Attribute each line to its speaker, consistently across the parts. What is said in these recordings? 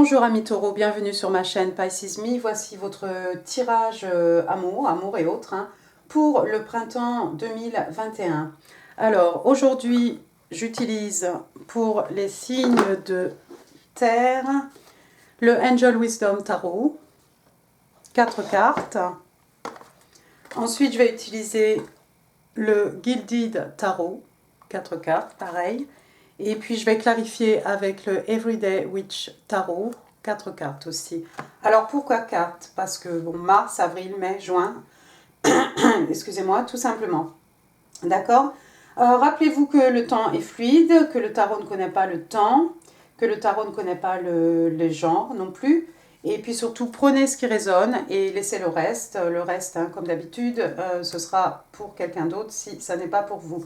Speaker 1: Bonjour amis taureaux, bienvenue sur ma chaîne Pisces Me. Voici votre tirage amour et autres pour le printemps 2021. Alors aujourd'hui, j'utilise pour les signes de terre le Angel Wisdom Tarot, 4 cartes. Ensuite, je vais utiliser le Gilded Tarot, 4 cartes, pareil. Et puis, je vais clarifier avec le Everyday Witch Tarot, 4 cartes aussi. Alors, pourquoi cartes? Parce que, bon, mars, avril, mai, juin, excusez-moi, tout simplement. D'accord? Rappelez-vous que le temps est fluide, que le tarot ne connaît pas le temps, que le tarot ne connaît pas les genres non plus. Et puis surtout, prenez ce qui résonne et laissez le reste. Le reste, comme d'habitude, ce sera pour quelqu'un d'autre si ça n'est pas pour vous.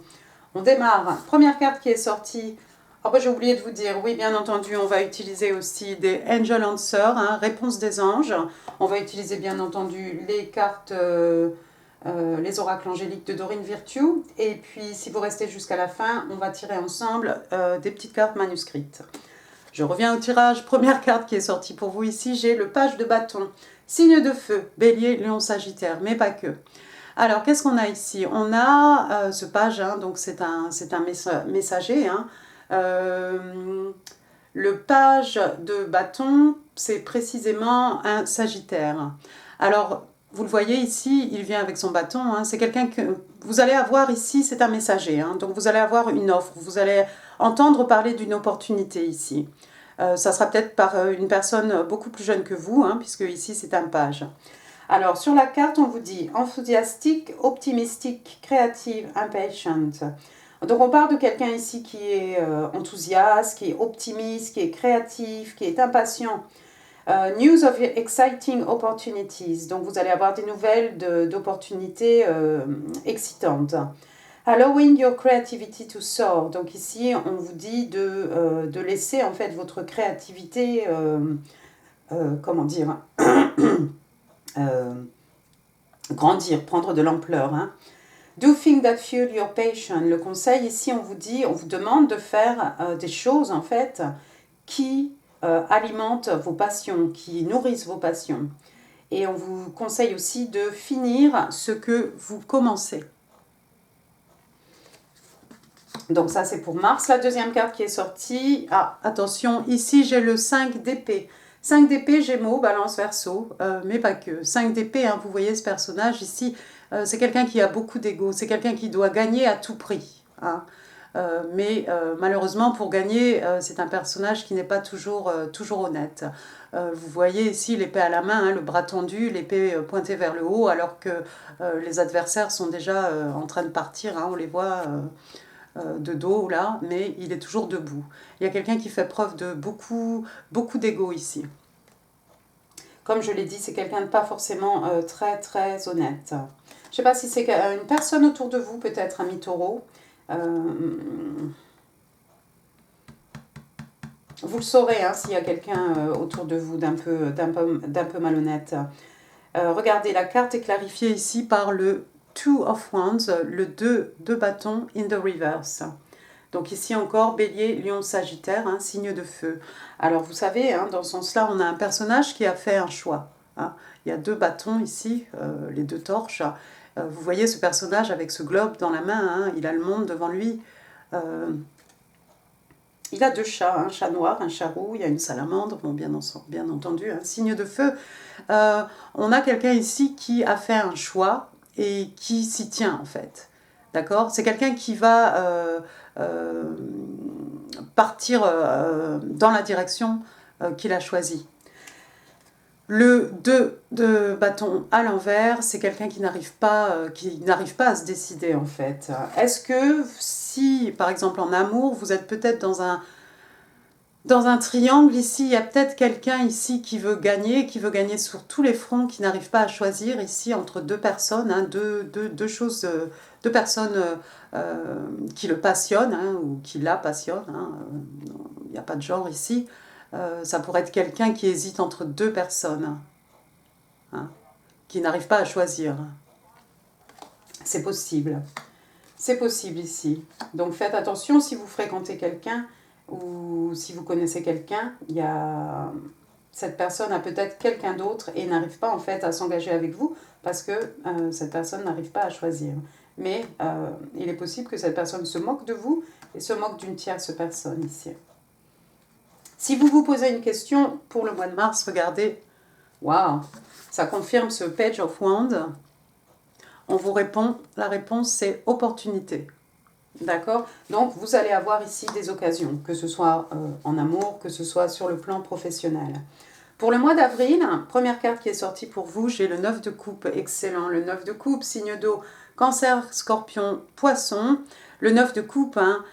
Speaker 1: On démarre. Première carte qui est sortie. Après, j'ai oublié de vous dire, oui, bien entendu, on va utiliser aussi des Angel Answers, réponse des anges. On va utiliser, bien entendu, les cartes, les oracles angéliques de Dorine Virtue. Et puis, si vous restez jusqu'à la fin, on va tirer ensemble des petites cartes manuscrites. Je reviens au tirage. Première carte qui est sortie pour vous ici, j'ai le page de bâton. Signe de feu, bélier, lion, sagittaire, mais pas que. Alors, qu'est-ce qu'on a ici? On a ce page, donc c'est un messager. Le page de bâton, c'est précisément un sagittaire. Alors, vous le voyez ici, il vient avec son bâton. C'est quelqu'un que vous allez avoir ici, c'est un messager. Donc, vous allez avoir une offre. Vous allez entendre parler d'une opportunité ici. Ça sera peut-être par une personne beaucoup plus jeune que vous, puisque ici, c'est un page. Alors, sur la carte, on vous dit enthousiastique, optimistique, créative, impatient. Donc, on parle de quelqu'un ici qui est enthousiaste, qui est optimiste, qui est créatif, qui est impatient. News of exciting opportunities. Donc, vous allez avoir des nouvelles d'opportunités excitantes. Allowing your creativity to soar. Donc, ici, on vous dit de laisser en fait votre créativité, comment dire grandir, prendre de l'ampleur. Do things that fuel your passion. Le conseil ici, on vous demande de faire des choses en fait qui alimentent vos passions, qui nourrissent vos passions. Et on vous conseille aussi de finir ce que vous commencez. Donc ça c'est pour mars. La deuxième carte qui est sortie. Ah, attention, ici j'ai le 5 d'épée. 5 d'épée, Gémeaux, Balance, Verseau, mais pas que. 5 d'épée, vous voyez ce personnage ici, c'est quelqu'un qui a beaucoup d'ego, c'est quelqu'un qui doit gagner à tout prix. Mais malheureusement, pour gagner, c'est un personnage qui n'est pas toujours honnête. Vous voyez ici l'épée à la main, le bras tendu, l'épée pointée vers le haut, alors que les adversaires sont déjà en train de partir, on les voit de dos là, mais il est toujours debout. Il y a quelqu'un qui fait preuve de beaucoup d'ego ici. Comme je l'ai dit, c'est quelqu'un de pas forcément très très honnête. Je ne sais pas si c'est une personne autour de vous, peut-être, ami taureau. Vous le saurez s'il y a quelqu'un autour de vous d'un peu malhonnête. Regardez, la carte est clarifiée ici par le Two of Wands, le 2 de bâton in the reverse. Donc ici encore, bélier, lion, sagittaire, signe de feu. Alors vous savez, dans ce sens-là, on a un personnage qui a fait un choix. Il y a 2 bâtons ici, les 2 torches. Vous voyez ce personnage avec ce globe dans la main, il a le monde devant lui. Il a 2 chats, un chat noir, un chat roux, il y a une salamandre, bon, bien entendu, un signe de feu. On a quelqu'un ici qui a fait un choix et qui s'y tient en fait. D'accord? C'est quelqu'un qui va partir dans la direction qu'il a choisie. Le 2 de bâton à l'envers, c'est quelqu'un qui n'arrive pas à se décider en fait. Est-ce que si, par exemple en amour, vous êtes peut-être dans un triangle ici, il y a peut-être quelqu'un ici qui veut gagner sur tous les fronts, qui n'arrive pas à choisir ici entre 2 personnes, deux personnes qui le passionnent ou qui la passionnent. Il n'y a pas de genre ici. Ça pourrait être quelqu'un qui hésite entre 2 personnes, qui n'arrive pas à choisir. C'est possible. C'est possible ici. Donc faites attention si vous fréquentez quelqu'un ou si vous connaissez quelqu'un. Il y a cette personne a peut-être quelqu'un d'autre et n'arrive pas en fait à s'engager avec vous parce que cette personne n'arrive pas à choisir. Mais il est possible que cette personne se moque de vous et se moque d'une tierce personne ici. Si vous vous posez une question pour le mois de mars, regardez, waouh, ça confirme ce Page of Wands. On vous répond, la réponse c'est opportunité. D'accord? Donc, vous allez avoir ici des occasions, que ce soit en amour, que ce soit sur le plan professionnel. Pour le mois d'avril, première carte qui est sortie pour vous, j'ai le 9 de coupe, excellent. Le 9 de coupe, signe d'eau, cancer, scorpion, poisson. Le 9 de coupe, hein,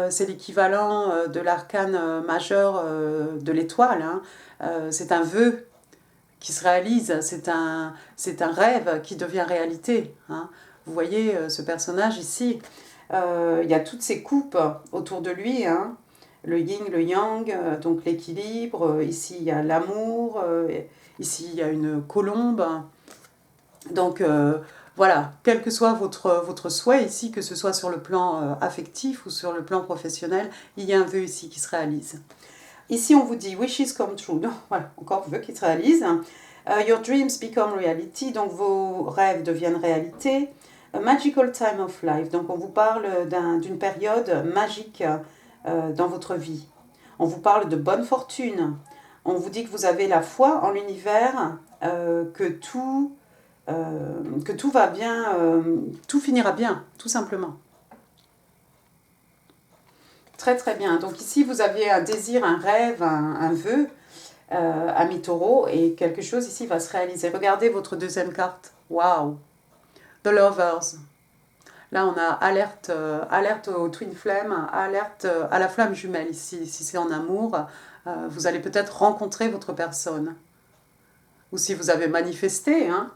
Speaker 1: c'est l'équivalent de l'arcane majeur de l'étoile. Hein. C'est un vœu qui se réalise, c'est un rêve qui devient réalité. Hein. Vous voyez ce personnage ici. Il y a toutes ces coupes autour de lui, hein. Le yin, le yang, donc l'équilibre, ici il y a l'amour, ici il y a une colombe. Donc voilà, quel que soit votre souhait ici, que ce soit sur le plan affectif ou sur le plan professionnel, il y a un vœu ici qui se réalise. Ici on vous dit wishes come true, donc voilà, encore vœu qui se réalise. Your dreams become reality, donc vos rêves deviennent réalité. A magical time of life, donc on vous parle d'une période magique dans votre vie. On vous parle de bonne fortune. On vous dit que vous avez la foi en l'univers, que tout va bien, tout finira bien, tout simplement. Très très bien. Donc ici vous aviez un désir, un rêve, un vœu, ami taureau, et quelque chose ici va se réaliser. Regardez votre deuxième carte. Waouh! The Lovers. Là, on a alerte, alerte au Twin Flame, alerte à la flamme jumelle ici. Si c'est en amour, vous allez peut-être rencontrer votre personne. Ou si vous avez manifesté, hein,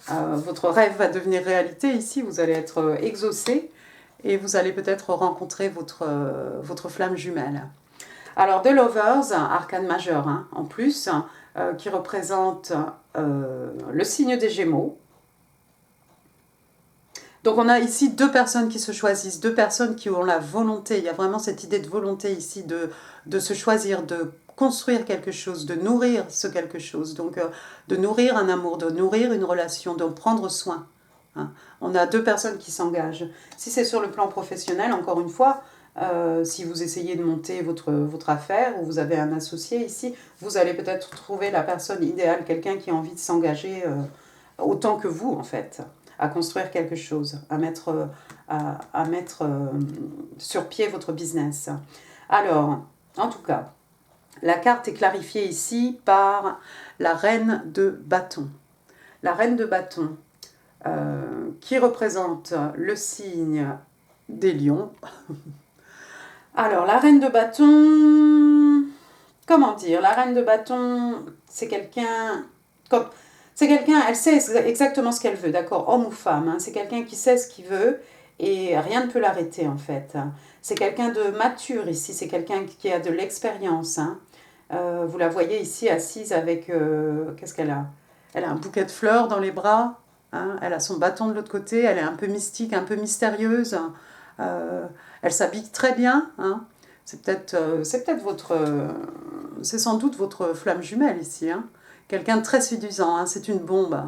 Speaker 1: votre rêve va devenir réalité ici. Vous allez être exaucé et vous allez peut-être rencontrer votre flamme jumelle. Alors, The Lovers, arcane majeur hein, en plus, qui représente le signe des Gémeaux. Donc on a ici deux personnes qui se choisissent, deux personnes qui ont la volonté, il y a vraiment cette idée de volonté ici de se choisir, de construire quelque chose, de nourrir ce quelque chose, donc de nourrir un amour, de nourrir une relation, de prendre soin. Hein. On a deux personnes qui s'engagent. Si c'est sur le plan professionnel, encore une fois, si vous essayez de monter votre affaire ou vous avez un associé ici, vous allez peut-être trouver la personne idéale, quelqu'un qui a envie de s'engager autant que vous en fait. À construire quelque chose, à mettre sur pied votre business. Alors, en tout cas, la carte est clarifiée ici par la reine de bâton. La reine de bâton qui représente le signe des lions. Alors, la reine de bâton, comment dire? La reine de bâton, c'est quelqu'un... C'est quelqu'un, elle sait exactement ce qu'elle veut, d'accord, homme ou femme. Hein, c'est quelqu'un qui sait ce qu'il veut et rien ne peut l'arrêter en fait. C'est quelqu'un de mature ici, c'est quelqu'un qui a de l'expérience. Hein. Vous la voyez ici assise avec, qu'est-ce qu'elle a? Elle a un bouquet de fleurs dans les bras, hein, elle a son bâton de l'autre côté, elle est un peu mystique, un peu mystérieuse. Elle s'habille très bien. Hein. C'est peut-être c'est sans doute votre flamme jumelle ici. Hein. Quelqu'un de très séduisant, hein, c'est une bombe,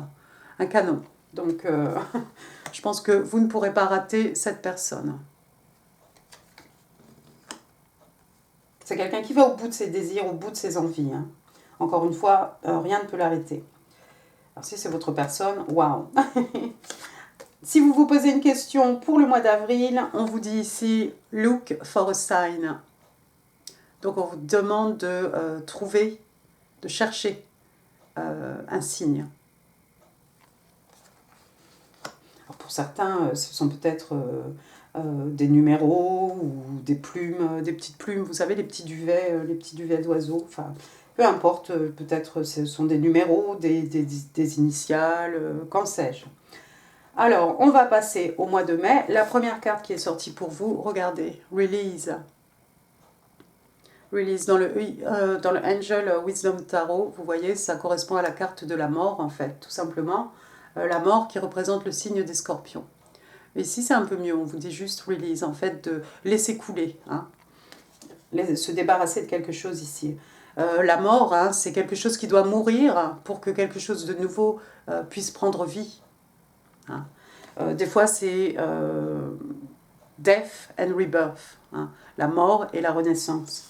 Speaker 1: un canon. Donc, je pense que vous ne pourrez pas rater cette personne. C'est quelqu'un qui va au bout de ses désirs, au bout de ses envies. Hein. Encore une fois, rien ne peut l'arrêter. Alors, si c'est votre personne, waouh. Si vous vous posez une question pour le mois d'avril, on vous dit ici « Look for a sign ». Donc, on vous demande de trouver, de chercher un signe. Alors pour certains, ce sont peut-être des numéros ou des plumes, des petites plumes, vous savez, les petits duvets d'oiseaux, enfin, peu importe, peut-être ce sont des numéros, des initiales, qu'en sais-je. Alors, on va passer au mois de mai. La première carte qui est sortie pour vous, regardez, Release. Release dans le Angel Wisdom Tarot, vous voyez, ça correspond à la carte de la mort en fait, tout simplement. La mort qui représente le signe des scorpions. Et ici c'est un peu mieux, on vous dit juste release, en fait, de laisser couler, hein. Se débarrasser de quelque chose ici. La mort, hein, c'est quelque chose qui doit mourir pour que quelque chose de nouveau puisse prendre vie. Hein. Des fois, c'est death and rebirth, hein, la mort et la renaissance.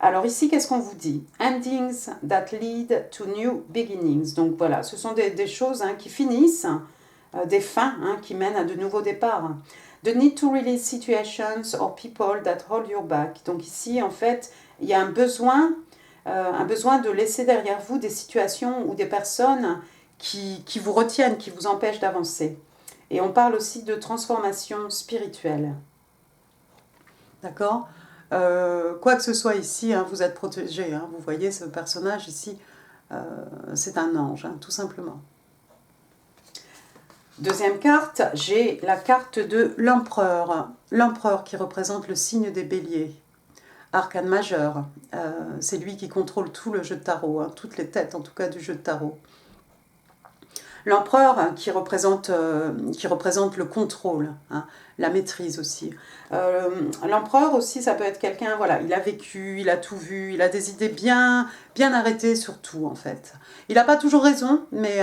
Speaker 1: Alors ici, qu'est-ce qu'on vous dit? Endings that lead to new beginnings. Donc voilà, ce sont des choses hein, qui finissent, des fins hein, qui mènent à de nouveaux départs. The need to release situations or people that hold you back. Donc ici, en fait, il y a un besoin de laisser derrière vous des situations ou des personnes qui vous retiennent, qui vous empêchent d'avancer. Et on parle aussi de transformation spirituelle. D'accord? Quoi que ce soit ici, hein, vous êtes protégé. Hein, vous voyez ce personnage ici, c'est un ange, hein, tout simplement. Deuxième carte, j'ai la carte de l'empereur. L'empereur qui représente le signe des béliers. Arcane majeur, c'est lui qui contrôle tout le jeu de tarot, hein, toutes les têtes en tout cas du jeu de tarot. L'empereur hein, qui représente le contrôle, hein, la maîtrise aussi. L'empereur aussi, ça peut être quelqu'un, voilà, il a vécu, il a tout vu, il a des idées bien arrêtées sur tout en fait. Il n'a pas toujours raison, mais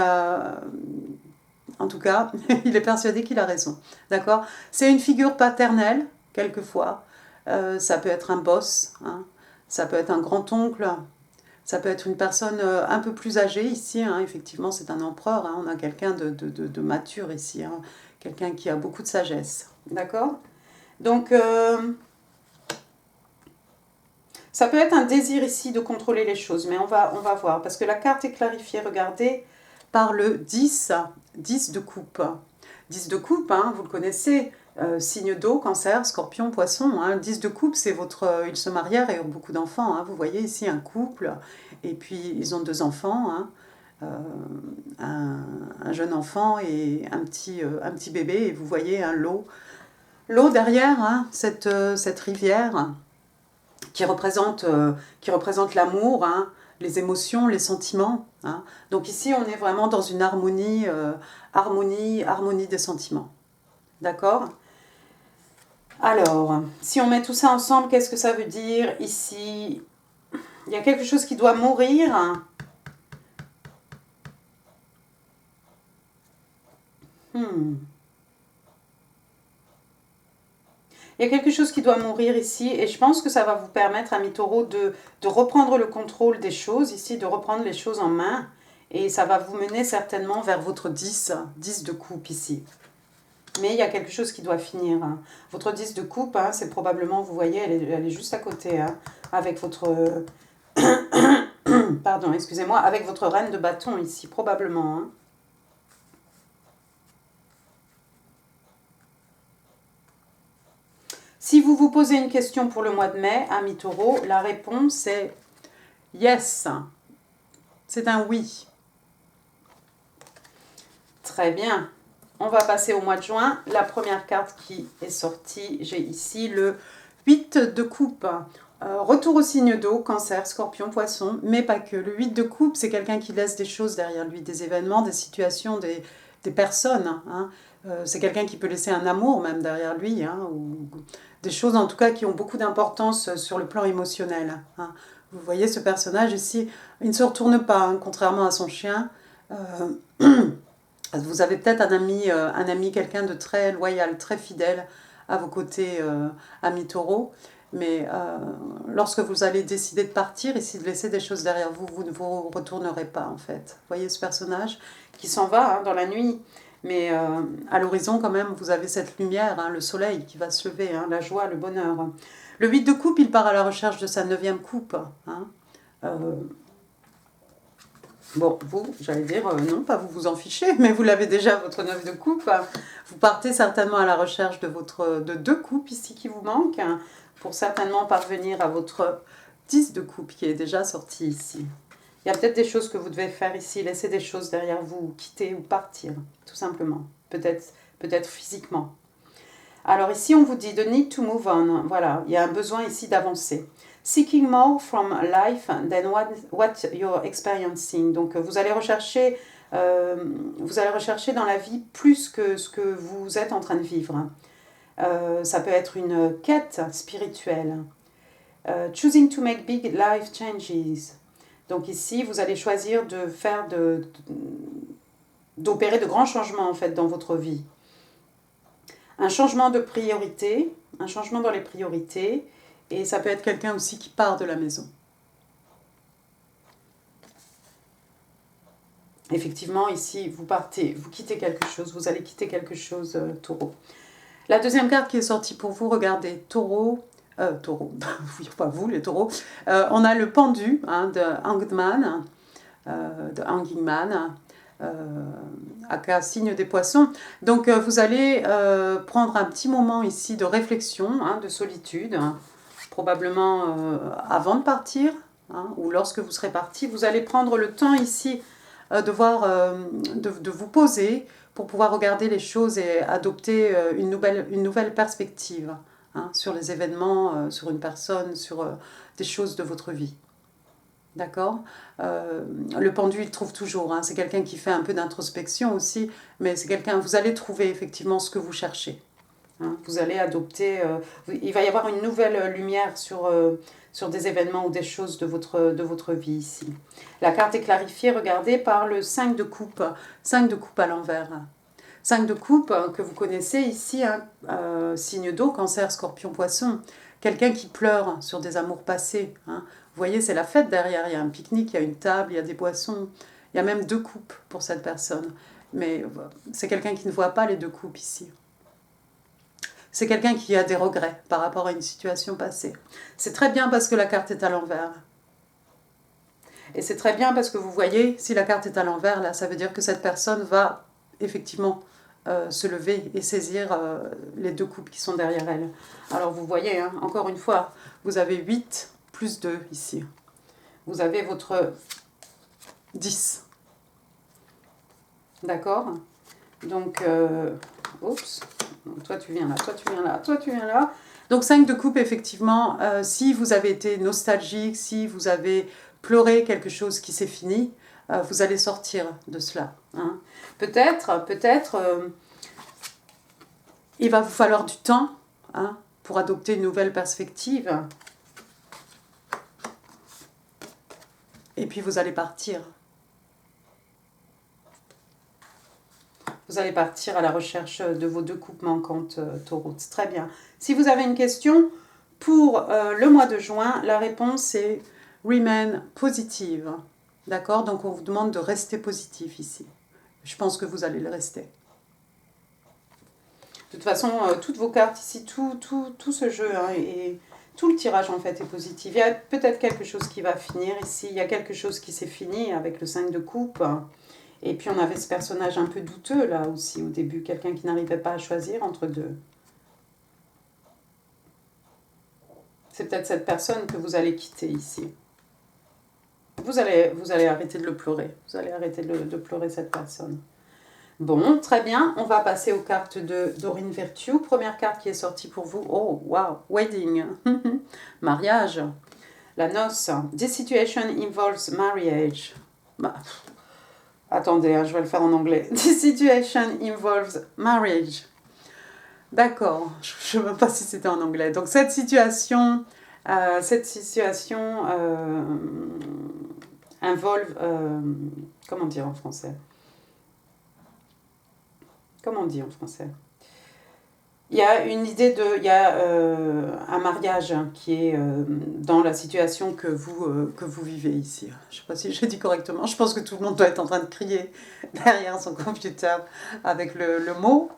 Speaker 1: en tout cas, il est persuadé qu'il a raison. D'accord? C'est une figure paternelle, quelquefois. Ça peut être un boss, hein. Ça peut être un grand-oncle, ça peut être une personne un peu plus âgée ici, hein. Effectivement c'est un empereur, hein. On a quelqu'un de mature ici, hein. Quelqu'un qui a beaucoup de sagesse, d'accord? Donc ça peut être un désir ici de contrôler les choses, mais on va voir, parce que la carte est clarifiée, regardez, par le 10 de coupe. 10 de coupe, hein, vous le connaissez, signe d'eau, cancer, scorpion, poisson. Hein. 10 de coupe, c'est votre... ils se marièrent et ont beaucoup d'enfants. Hein. Vous voyez ici un couple, et puis ils ont 2 enfants, hein. Un jeune enfant et un petit bébé, et vous voyez un lot. L'eau derrière, hein, cette rivière qui représente l'amour, hein, les émotions, les sentiments. Hein. Donc ici, on est vraiment dans une harmonie, harmonie des sentiments. D'accord? Alors, si on met tout ça ensemble, qu'est-ce que ça veut dire ici? Il y a quelque chose qui doit mourir. Il y a quelque chose qui doit mourir ici et je pense que ça va vous permettre, amis taureaux, de reprendre le contrôle des choses ici, de reprendre les choses en main et ça va vous mener certainement vers votre 10 de coupe ici. Mais il y a quelque chose qui doit finir. Hein. Votre 10 de coupe, hein, c'est probablement, vous voyez, elle est juste à côté, hein, avec votre... Pardon, excusez-moi, avec votre reine de bâton ici, probablement. Hein. Si vous vous posez une question pour le mois de mai, amis taureaux, la réponse est yes. C'est un oui. Très bien. On va passer au mois de juin. La première carte qui est sortie, j'ai ici le 8 de coupe. Retour au signe d'eau, cancer, scorpion, poisson, mais pas que. Le 8 de coupe, c'est quelqu'un qui laisse des choses derrière lui, des événements, des situations, des personnes. Hein. C'est quelqu'un qui peut laisser un amour même derrière lui, hein, ou des choses en tout cas qui ont beaucoup d'importance sur le plan émotionnel. Hein. Vous voyez ce personnage ici, il ne se retourne pas, hein, contrairement à son chien. Vous avez peut-être un ami, quelqu'un de très loyal, très fidèle à vos côtés, amis taureaux. Mais lorsque vous allez décider de partir, ici de laisser des choses derrière vous, vous ne vous retournerez pas en fait. Vous voyez ce personnage qui s'en va hein, dans la nuit. Mais à l'horizon quand même, vous avez cette lumière, hein, le soleil qui va se lever, hein, la joie, le bonheur. Le 8 de coupe, il part à la recherche de sa 9e coupe. Hein. Bon, vous, j'allais dire, non, pas vous vous en fichez, mais vous l'avez déjà, votre 9 de coupe. Vous partez certainement à la recherche de 2 coupes ici qui vous manquent, hein, pour certainement parvenir à votre 10 de coupe qui est déjà sorti ici. Il y a peut-être des choses que vous devez faire ici, laisser des choses derrière vous, quitter ou partir, tout simplement. Peut-être physiquement. Alors ici, on vous dit « the need to move on ». Voilà, il y a un besoin ici d'avancer. « Seeking more from life than what you're experiencing ». Donc vous allez rechercher dans la vie plus que ce que vous êtes en train de vivre. Ça peut être une quête spirituelle. Choosing to make big life changes. Donc ici, vous allez choisir de faire d'opérer de grands changements en fait dans votre vie. Un changement de priorité, un changement dans les priorités, et ça peut être quelqu'un aussi qui part de la maison. Effectivement, ici, vous partez, vous quittez quelque chose, vous allez quitter quelque chose, taureau. La deuxième carte qui est sortie pour vous, regardez, taureau, pas vous les taureaux, on a le pendu hein, de Hanging Man, aka signe des poissons. Donc vous allez prendre un petit moment ici de réflexion, hein, de solitude, hein, probablement avant de partir, hein, ou lorsque vous serez parti, vous allez prendre le temps ici de vous poser pour pouvoir regarder les choses et adopter une nouvelle perspective hein, sur les événements, sur une personne, sur des choses de votre vie. D'accord le pendu, il trouve toujours. Hein, c'est quelqu'un qui fait un peu d'introspection aussi, mais c'est quelqu'un, vous allez trouver effectivement ce que vous cherchez. Hein, vous allez adopter, il va y avoir une nouvelle lumière sur des événements ou des choses de votre vie ici. La carte est clarifiée, regardez, par le 5 de coupe. 5 de coupe à l'envers. 5 de coupe que vous connaissez ici, hein, signe d'eau, cancer, scorpion, poisson. Quelqu'un qui pleure sur des amours passés. Hein. Vous voyez, c'est la fête derrière. Il y a un pique-nique, il y a une table, il y a des boissons. Il y a même 2 coupes pour cette personne. Mais c'est quelqu'un qui ne voit pas les 2 coupes ici. C'est quelqu'un qui a des regrets par rapport à une situation passée. C'est très bien parce que la carte est à l'envers. Et c'est très bien parce que vous voyez, si la carte est à l'envers, là, ça veut dire que cette personne va effectivement se lever et saisir les 2 coupes qui sont derrière elle. Alors vous voyez, hein, encore une fois, vous avez 8 plus 2 ici. Vous avez votre 10. D'accord ? Donc, oups, toi tu viens là, toi tu viens là, toi tu viens là. Donc 5 de coupe, effectivement, si vous avez été nostalgique, si vous avez pleuré quelque chose qui s'est fini, vous allez sortir de cela. Hein. Peut-être, il va vous falloir du temps hein, pour adopter une nouvelle perspective. Et puis vous allez partir. Vous allez partir à la recherche de vos 2 coupes manquantes, taureau. C'est très bien. Si vous avez une question pour le mois de juin, la réponse est remain positive. D'accord ? Donc on vous demande de rester positif ici. Je pense que vous allez le rester. De toute façon, toutes vos cartes ici, tout ce jeu hein, et tout le tirage en fait est positif. Il y a peut-être quelque chose qui va finir ici. Il y a quelque chose qui s'est fini avec le 5 de coupe. Et puis on avait ce personnage un peu douteux là aussi au début, quelqu'un qui n'arrivait pas à choisir entre 2. C'est peut-être cette personne que vous allez quitter ici. Vous allez arrêter de le pleurer. Vous allez arrêter de pleurer cette personne. Bon, très bien. On va passer aux cartes de Doreen Virtue. Première carte qui est sortie pour vous. Oh, wow. Wedding. Mariage. La noce. This situation involves marriage. Attendez, hein, je vais le faire en anglais. This situation involves marriage. D'accord. Je ne sais même pas si c'était en anglais. Donc cette situation involve... comment dire en français ? Comment on dit en français ? Il y a une idée de... Il y a un mariage qui est dans la situation que vous vivez ici. Je ne sais pas si je dis correctement. Je pense que tout le monde doit être en train de crier derrière son computer avec le mot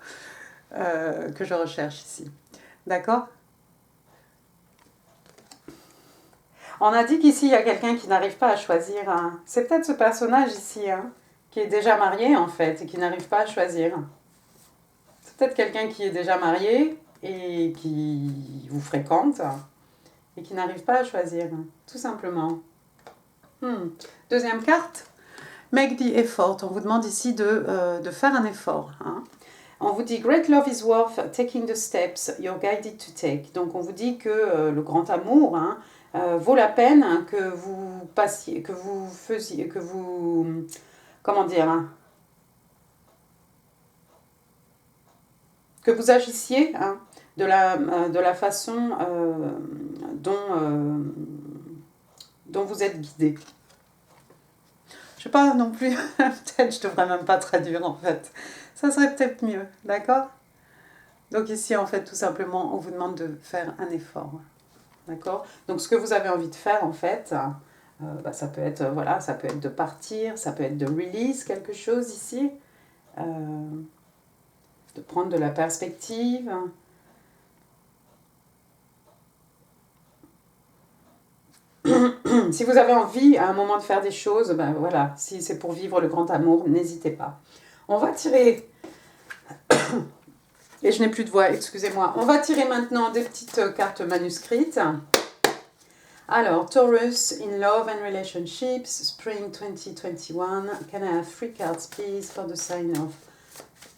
Speaker 1: que je recherche ici. D'accord ? On a dit qu'ici, il y a quelqu'un qui n'arrive pas à choisir. Hein. C'est peut-être ce personnage ici, hein, qui est déjà marié en fait et qui n'arrive pas à choisir. C'est peut-être quelqu'un qui est déjà marié et qui vous fréquente et qui n'arrive pas à choisir, tout simplement. Deuxième carte, make the effort. On vous demande ici de faire un effort. Hein. On vous dit great love is worth taking the steps you're guided to take. Donc on vous dit que le grand amour hein, vaut la peine hein, que vous passiez, que vous faisiez, que vous comment dire hein, que vous agissiez hein, de la façon dont vous êtes guidé. Je sais pas non plus, peut-être je devrais même pas traduire en fait. Ça serait peut-être mieux, d'accord? Donc ici, en fait, tout simplement, on vous demande de faire un effort. D'accord? Donc ce que vous avez envie de faire, en fait, ça peut être, voilà, ça peut être de partir, ça peut être de release quelque chose ici, de prendre de la perspective. Si vous avez envie à un moment de faire des choses, ben voilà, si c'est pour vivre le grand amour, n'hésitez pas. On va tirer... Et je n'ai plus de voix, excusez-moi. On va tirer maintenant des petites cartes manuscrites. Alors, Taurus, in love and relationships, spring 2021. Can I have 3 cards, please, for the sign of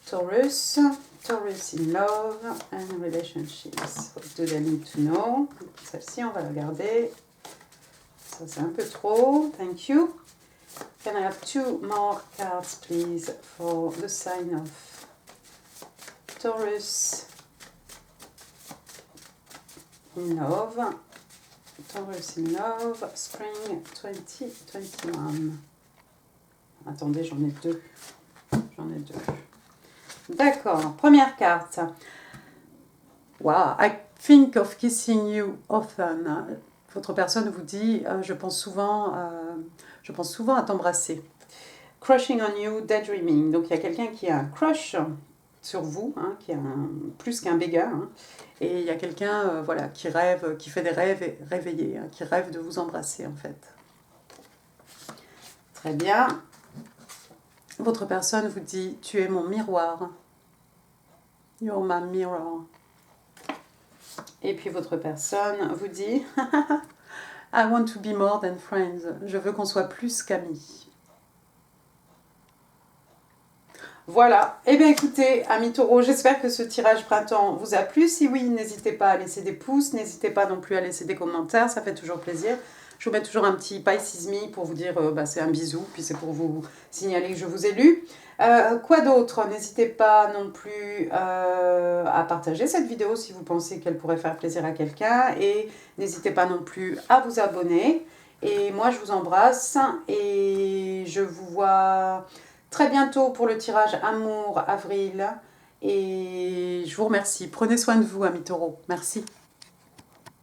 Speaker 1: Taurus? Taurus in love and relationships. What do they need to know? Celle-ci, on va la garder. Ça, c'est un peu trop. Thank you. Can I have 2 more cards, please, for the sign of Taurus in love? Taurus in love, spring 2021. Attendez, j'en ai deux. D'accord, première carte. Wow, I think of kissing you often. Votre personne vous dit, je pense souvent à t'embrasser. Crushing on you, daydreaming. Donc il y a quelqu'un qui a un crush sur vous, hein, qui a plus qu'un béguin. Hein, et il y a quelqu'un voilà, qui rêve, qui fait des rêves réveillés, hein, qui rêve de vous embrasser en fait. Très bien. Votre personne vous dit, tu es mon miroir. You're my mirror. Et puis votre personne vous dit, I want to be more than friends. Je veux qu'on soit plus qu'amis. Voilà, et bien écoutez, amis taureaux, j'espère que ce tirage printemps vous a plu. Si oui, n'hésitez pas à laisser des pouces, n'hésitez pas non plus à laisser des commentaires, ça fait toujours plaisir. Je vous mets toujours un petit Pisces Me pour vous dire c'est un bisou, puis c'est pour vous signaler que je vous ai lu. Quoi d'autre? N'hésitez pas non plus à partager cette vidéo si vous pensez qu'elle pourrait faire plaisir à quelqu'un. Et n'hésitez pas non plus à vous abonner. Et moi, je vous embrasse et je vous vois très bientôt pour le tirage Amour Avril. Et je vous remercie. Prenez soin de vous, amis taureaux. Merci.